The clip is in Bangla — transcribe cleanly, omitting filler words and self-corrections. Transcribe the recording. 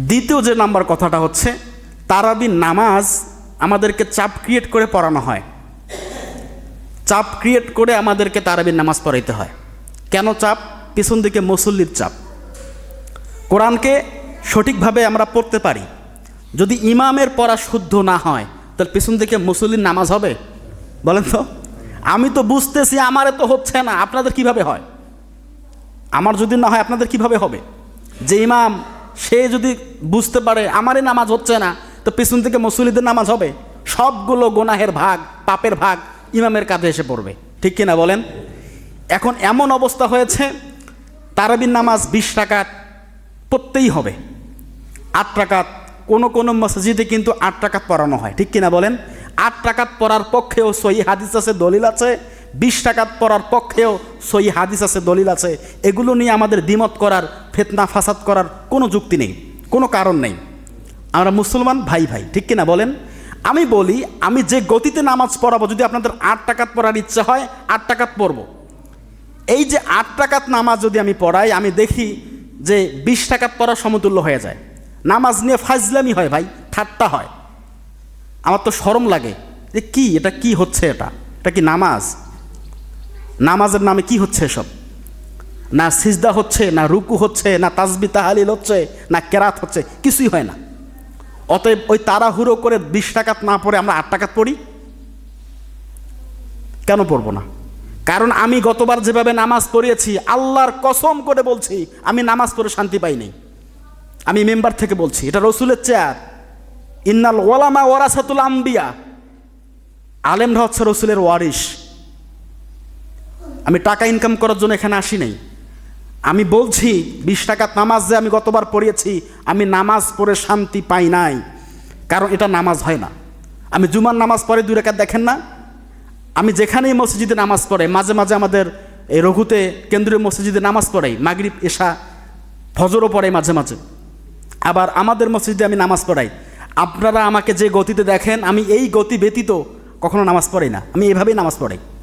দ্বিতীয় যে নাম্বার কথাটা হচ্ছে, তারাবির নামাজ আমাদেরকে চাপ ক্রিয়েট করে পড়ানো হয়। চাপ ক্রিয়েট করে আমাদেরকে তারাবির নামাজ পড়াইতে হয়। কেন চাপ? পিছন দিকে মুসল্লির চাপ। কোরআনকে সঠিকভাবে আমরা পড়তে পারি, যদি ইমামের পড়া শুদ্ধ না হয় তাহলে পিছন দিকে মুসল্লির নামাজ হবে? বলেন তো। আমি তো বুঝতেছি, আমারে তো হচ্ছে না, আপনাদের কিভাবে হয়? আমার যদি না হয় আপনাদের কিভাবে হবে? যে ইমাম, সে যদি বুঝতে পারে আমারই নামাজ হচ্ছে না, তো পিছন থেকে মুসল্লিদের নামাজ হবে? সবগুলো গুনাহের ভাগ, পাপের ভাগ ইমামের কাঁধে এসে পড়বে, ঠিক কিনা বলেন? এখন এমন অবস্থা হয়েছে, তারাবির নামাজ 20 রাকাত পড়তেই হবে। 8 রাকাত, কোনো মসজিদে কিন্তু 8 রাকাত পড়ানো হয়, ঠিক কিনা বলেন? 8 রাকাত পড়ার পক্ষেও সহি হাদিস আছে, দলিল আছে। 20 রাকাত পড়ার পক্ষেও সহি হাদিস আছে, দলিল আছে। এগুলো নিয়ে আমাদের দ্বিমত করার, ফিতনা ফাসাদ করার কোনো যুক্তি নেই, কোনো কারণ নেই। আমরা মুসলমান ভাই ভাই, ঠিক কিনা বলেন? আমি বলি, আমি যে গতিতে নামাজ পড়াবো, যদি আপনাদের 8 রাকাত পড়ার ইচ্ছা হয় 8 রাকাত পড়বো। এই যে 8 রাকাত নামাজ যদি আমি পড়াই, আমি দেখি যে 20 রাকাত পড়ার সমতুল্য হয়ে যায়। নামাজ নিয়ে ফাজলামি হয় ভাই, ঠাট্টা হয়। আমার তো শরম লাগে যে কি এটা, কি হচ্ছে এটা কি নামাজ? নামাজের নামে কি হচ্ছে এসব? না সিজদা হচ্ছে, না রুকু হচ্ছে, না তাসবিহ তাহলিল হচ্ছে, না কেরাত হচ্ছে, কিছুই হয় না। অতএব ওই তাড়াহুড়ো করে 20 রাকাত না পড়ে আমরা 8 রাকাত পড়ি। কেন পড়বো না? কারণ আমি গতবার যেভাবে নামাজ পড়িয়েছি, আল্লাহর কসম করে বলছি, আমি নামাজ পড়ে শান্তি পাইনি। আমি মেম্বার থেকে বলছি, এটা রসুলের চেয়ার। ইন্নাল ওলামা ওয়ারাসাতুল আম্বিয়া, আলেমরা হচ্ছে রসুলের ওয়ারিস। আমি টাকা ইনকাম করার জন্য এখানে আসি নাই। আমি বলছি 20 রাকাত নামাজ যে আমি গতবার পড়িয়েছি, আমি নামাজ পড়ে শান্তি পাই নাই, কারণ এটা নামাজ হয় না। আমি জুমার নামাজ পড়ে 2 রাকাত, দেখেন না? আমি যেখানেই মসজিদে নামাজ পড়ে, মাঝে মাঝে আমাদের এই রঘুতে কেন্দ্রীয় মসজিদে নামাজ পড়াই, মাগরিব এশা ফজরও পড়াই মাঝে মাঝে। আবার আমাদের মসজিদে আমি নামাজ পড়াই। আপনারা আমাকে যে গতিতে দেখেন, আমি এই গতি ব্যতীত কখনো নামাজ পড়াই না, আমি এভাবেই নামাজ পড়াই।